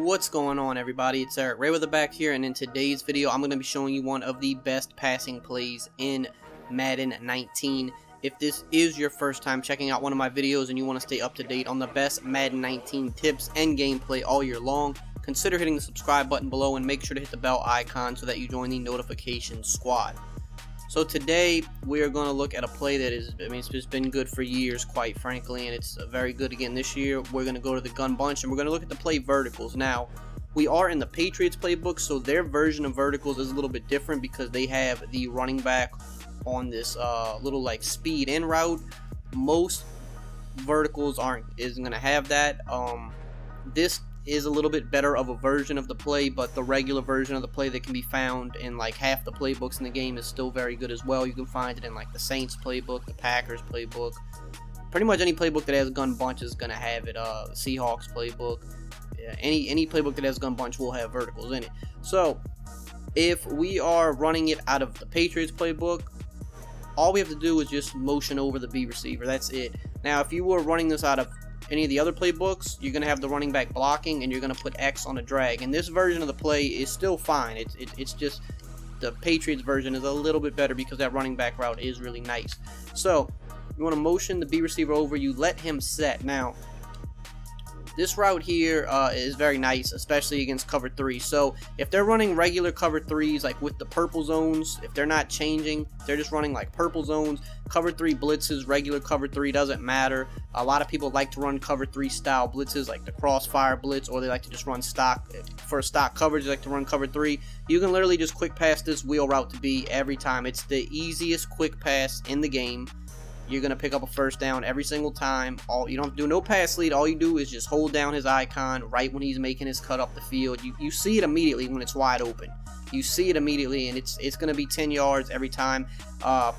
What's going on, everybody? It's EricRayweather back here, and in today's video I'm going to be showing you one of the best passing plays in Madden 19. If this is your first time checking out one of my videos and you want to stay up to date on the best Madden 19 tips and gameplay all year long, consider hitting the subscribe button below and make sure to hit the bell icon so that you join the notification squad. So today we are going to look at a play that is, it's just been good for years, quite frankly, and it's very good again this year. We're going to go to the gun bunch and we're going to look at the play verticals. Now, we are in the Patriots playbook, so their version of verticals is a little bit different because they have the running back on this little like speed in route. Most verticals isn't going to have that. This is a little bit better of a version of the play, but the regular version of the play that can be found in like half the playbooks in the game is still very good as well. You can find it in like the Saints playbook, the Packers playbook, pretty much any playbook that has gun bunch is gonna have it. Seahawks playbook, any playbook that has gun bunch will have verticals in it. So if we are running it out of the Patriots playbook, all we have to do is just motion over the B receiver. That's it. Now if you were running this out of any of the other playbooks, you're going to have the running back blocking and you're going to put X on a drag, and this version of the play is still fine. It's just the Patriots version is a little bit better because that running back route is really nice. So you want to motion the B receiver over, you let him set. Now this route here is very nice, especially against cover 3. So if they're running regular cover 3s, like with the purple zones, if they're not changing, they're just running like purple zones, cover 3 blitzes, regular cover 3, doesn't matter. A lot of people like to run cover 3 style blitzes, like the crossfire blitz, or they like to just run stock. For stock coverage, they like to run cover 3. You can literally just quick pass this wheel route to B every time. It's the easiest quick pass in the game. You're going to pick up a first down every single time. You don't have to do no pass lead. All you do is just hold down his icon right when he's making his cut up the field. You see it immediately when it's wide open. You see it immediately, and it's going to be 10 yards every time.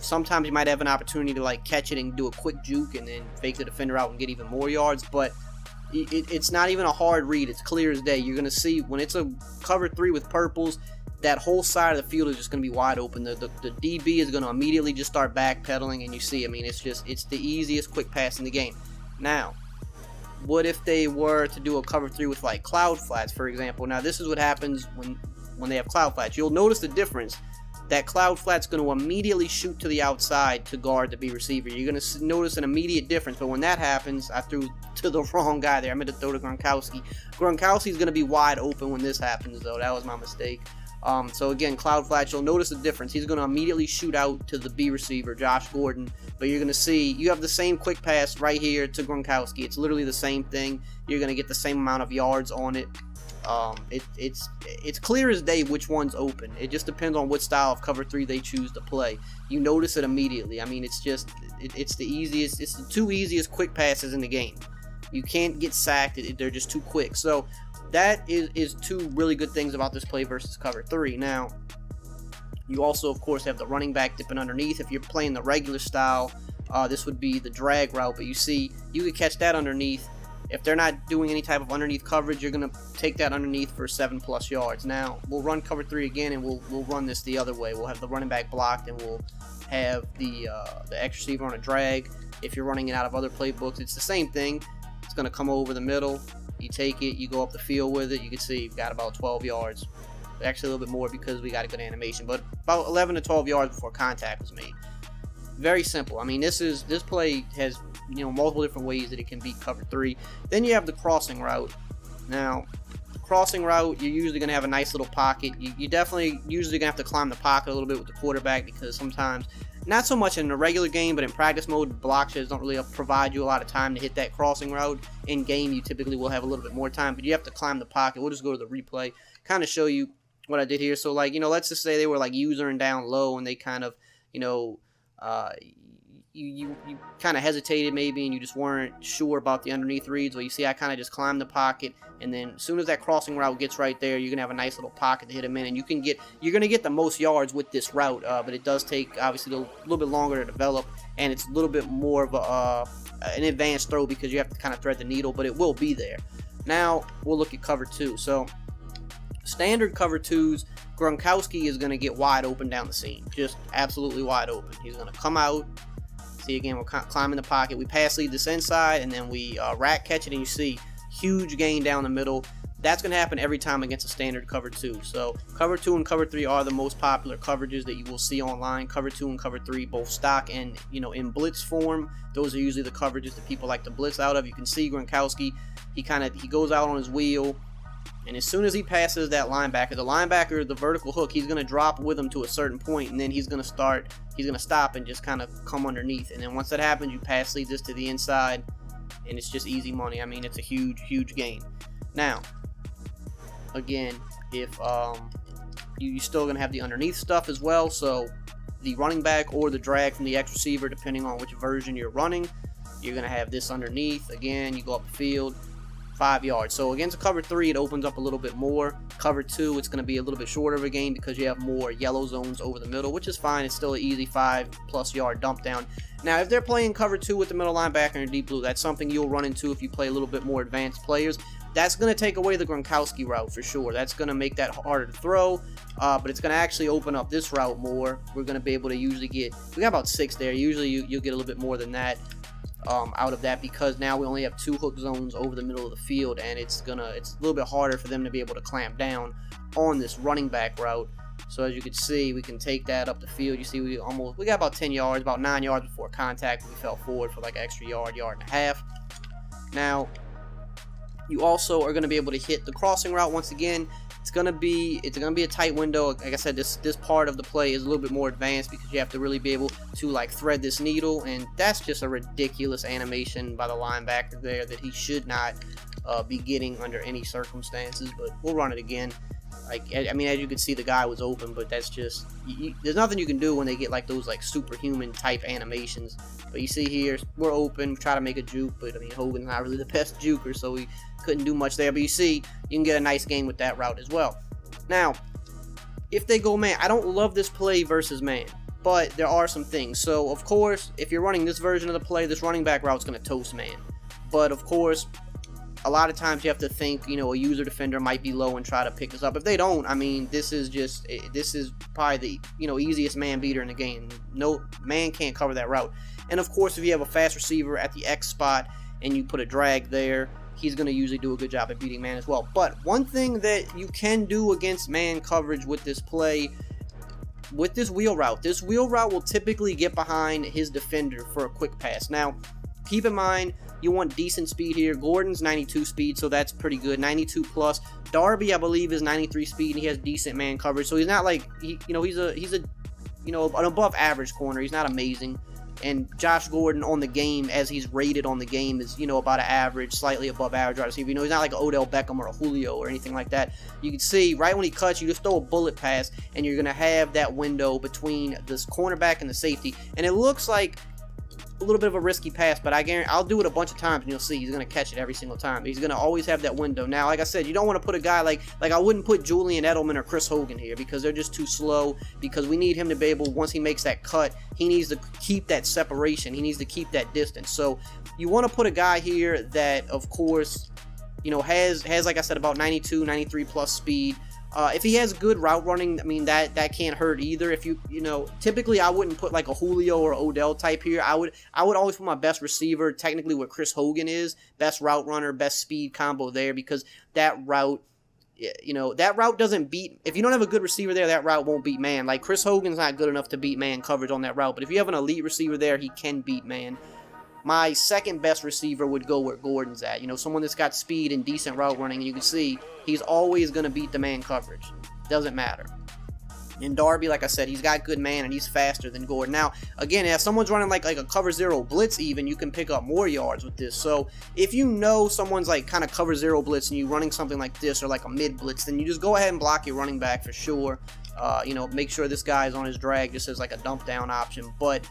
Sometimes you might have an opportunity to like catch it and do a quick juke and then fake the defender out and get even more yards, but it's not even a hard read. It's clear as day. You're going to see when it's a cover 3 with purples, that whole side of the field is just going to be wide open. The DB is going to immediately just start backpedaling, and you see, I mean, it's the easiest quick pass in the game. Now, what if they were to do a cover 3 with like cloud flats, for example? Now, this is what happens when they have cloud flats. You'll notice the difference. That cloud flat's going to immediately shoot to the outside to guard the B receiver. You're going to notice an immediate difference, but when that happens, I threw to the wrong guy there. I meant to throw to Gronkowski. Gronkowski's going to be wide open when this happens, though. That was my mistake. So again, cloud flash, you'll notice the difference. He's going to immediately shoot out to the B receiver, Josh Gordon, but you're going to see you have the same quick pass right here to Gronkowski. It's literally the same thing. You're going to get the same amount of yards on it. It's clear as day which one's open. It just depends on what style of cover 3 they choose to play. You notice it immediately. I mean, it's the easiest. It's the 2 easiest quick passes in the game. You can't get sacked. They're just too quick. So that is 2 really good things about this play versus cover 3. Now, you also, of course, have the running back dipping underneath. If you're playing the regular style, this would be the drag route, but you see, you could catch that underneath. If they're not doing any type of underneath coverage, you're going to take that underneath for 7+ yards. Now, we'll run cover 3 again, and we'll run this the other way. We'll have the running back blocked, and we'll have the X receiver on a drag. If you're running it out of other playbooks, it's the same thing. It's going to come over the middle. You take it, you go up the field with it. You can see you've got about 12 yards. Actually, a little bit more because we got a good animation, but about 11 to 12 yards before contact was made. Very simple. I mean, this play has multiple different ways that it can beat cover 3. Then you have the crossing route. Now, the crossing route, you're usually going to have a nice little pocket. You definitely usually going to have to climb the pocket a little bit with the quarterback because sometimes, not so much in a regular game, but in practice mode, blockers don't really provide you a lot of time to hit that crossing route. In game, you typically will have a little bit more time, but you have to climb the pocket. We'll just go to the replay, kind of show you what I did here. So, like, let's just say they were like usering down low, and they kind of, you kind of hesitated maybe, and you just weren't sure about the underneath reads. Well, you see, I kind of just climbed the pocket, and then as soon as that crossing route gets right there, you're gonna have a nice little pocket to hit him in, and you're gonna get the most yards with this route. But it does take obviously a little bit longer to develop, and it's a little bit more of an advanced throw because you have to kind of thread the needle, but it will be there. Now we'll look at cover 2. So standard cover 2s, Gronkowski is going to get wide open down the seam, just absolutely wide open. He's going to come out. See, again, we're climbing the pocket. We pass lead this inside, and then we rack catch it, and you see huge gain down the middle. That's going to happen every time against a standard cover 2. So cover 2 and cover 3 are the most popular coverages that you will see online. Cover 2 and cover 3 both stock and, you know, in blitz form. Those are usually the coverages that people like to blitz out of. You can see Gronkowski, he goes out on his wheel, and as soon as he passes that linebacker, the vertical hook, he's going to drop with him to a certain point, and then he's going to stop and just kind of come underneath. And then once that happens, you pass lead this to the inside, and it's just easy money. I mean, it's a huge gain. Now, again, if you're still going to have the underneath stuff as well, so the running back or the drag from the X receiver, depending on which version you're running, you're going to have this underneath. Again, you go up the field, 5 yards. So against a cover 3, it opens up a little bit more. Cover 2, it's going to be a little bit shorter of a game because you have more yellow zones over the middle, which is fine. It's still an easy 5+ yard dump down. Now, if they're playing cover 2 with the middle linebacker and deep blue, that's something you'll run into if you play a little bit more advanced players. That's going to take away the Gronkowski route for sure. That's going to make that harder to throw, but it's going to actually open up this route more. We're going to be able to usually get, we got about 6 there. Usually you'll get a little bit more than that out of that, because now we only have 2 hook zones over the middle of the field, and it's a little bit harder for them to be able to clamp down on this running back route. So as you can see, we can take that up the field. You see we got about 10 yards, about 9 yards before contact. We fell forward for like an extra yard and a half. Now, you also are going to be able to hit the crossing route once again. It's going to be a tight window. Like I said, this part of the play is a little bit more advanced because you have to really be able to like thread this needle, and that's just a ridiculous animation by the linebacker there that he should not be getting under any circumstances. But we'll run it again. Like, I mean, as you can see, the guy was open, but that's just, there's nothing you can do when they get like those like superhuman type animations. But you see here, we're open, try to make a juke, but I mean, Hogan's not really the best juker, so we couldn't do much there. But you see, you can get a nice game with that route as well. Now, if they go man, I don't love this play versus man, but there are some things. So, of course, if you're running this version of the play, this running back route's going to toast man. But, of course, a lot of times you have to think, you know, a user defender might be low and try to pick this up. If they don't, I mean, this is probably the, you know, easiest man beater in the game. No man can't cover that route. And of course, if you have a fast receiver at the X spot and you put a drag there, he's going to usually do a good job at beating man as well. But one thing that you can do against man coverage with this play, with this wheel route will typically get behind his defender for a quick pass. Now, keep in mind, you want decent speed here. Gordon's 92 speed, so that's pretty good. 92 plus. Darby, I believe, is 93 speed, and he has decent man coverage. So he's not like, he's a an above average corner. He's not amazing. And Josh Gordon on the game, as he's rated on the game, is, about an average, slightly above average wide receiver. He's not like an Odell Beckham or a Julio or anything like that. You can see right when he cuts, you just throw a bullet pass, and you're going to have that window between this cornerback and the safety. And it looks like a little bit of a risky pass, but I guarantee I'll do it a bunch of times and you'll see he's going to catch it every single time. He's going to always have that window. Now, like I said, you don't want to put a guy like I wouldn't put Julian Edelman or Chris Hogan here because they're just too slow, because we need him to be able, once he makes that cut, he needs to keep that separation. He needs to keep that distance. So you want to put a guy here that, of course, has like I said, about 92, 93 plus speed. If he has good route running, I mean, that can't hurt either. If typically I wouldn't put like a Julio or Odell type here. I would always put my best receiver, technically what Chris Hogan is, best route runner, best speed combo there, because that route, that route doesn't beat, if you don't have a good receiver there, that route won't beat man. Like Chris Hogan's not good enough to beat man coverage on that route, but if you have an elite receiver there, he can beat man. My second best receiver would go where Gordon's at. Someone that's got speed and decent route running. And you can see he's always going to beat the man coverage. Doesn't matter. And Darby, like I said, he's got good man and he's faster than Gordon. Now, again, if someone's running like a cover zero blitz even, you can pick up more yards with this. So if someone's like kind of cover zero blitz and you're running something like this or like a mid blitz, then you just go ahead and block your running back for sure. Make sure this guy's on his drag just as like a dump down option. But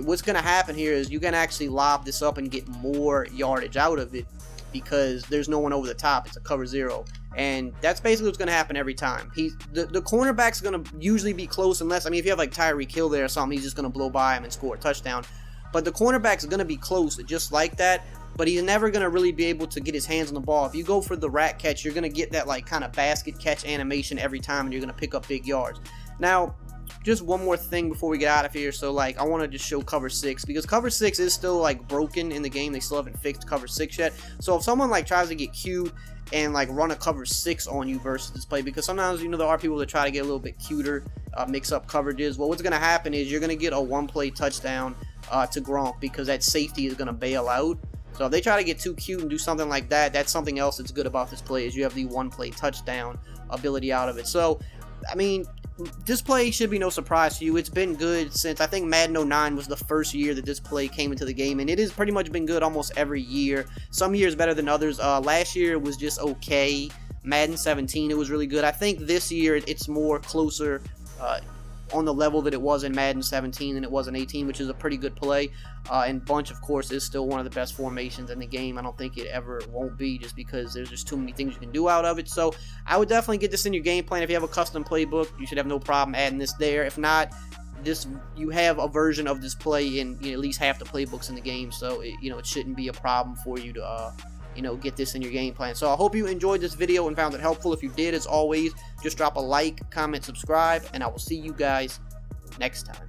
what's going to happen here is you're going to actually lob this up and get more yardage out of it because there's no one over the top. It's a cover zero. And that's basically what's going to happen every time. The cornerback's going to usually be close unless, if you have like Tyreek Hill there or something, he's just going to blow by him and score a touchdown. But the cornerback's going to be close just like that, but he's never going to really be able to get his hands on the ball. If you go for the rat catch, you're going to get that like kind of basket catch animation every time and you're going to pick up big yards. Now, just one more thing before we get out of here. So I want to just show cover 6 because cover 6 is still like broken in the game. They still haven't fixed cover 6 yet. So if someone tries to get cute and like run a cover 6 on you versus this play, because sometimes, you know, there are people that try to get a little bit cuter, mix up coverages. Well, what's going to happen is you're going to get a 1-play touchdown to Gronk, because that safety is going to bail out. So if they try to get too cute and do something like that, that's something else that's good about this play, is you have the 1-play touchdown ability out of it. So, I mean, this play should be no surprise to you. It's been good since, I think, Madden 09 was the first year that this play came into the game, and it has pretty much been good almost every year. Some years better than others. Last year it was just okay. Madden 17, it was really good. I think this year it's more closer on the level that it was in Madden 17 than it was in 18, which is a pretty good play. And bunch, of course, is still one of the best formations in the game. I don't think it ever won't be, just because there's just too many things you can do out of it. So I would definitely get this in your game plan. If you have a custom playbook, you should have no problem adding this there. If not, you have a version of this play in, you know, at least half the playbooks in the game, so it shouldn't be a problem for you to get this in your game plan. So I hope you enjoyed this video and found it helpful. If you did, as always, just drop a like, comment, subscribe, and I will see you guys next time.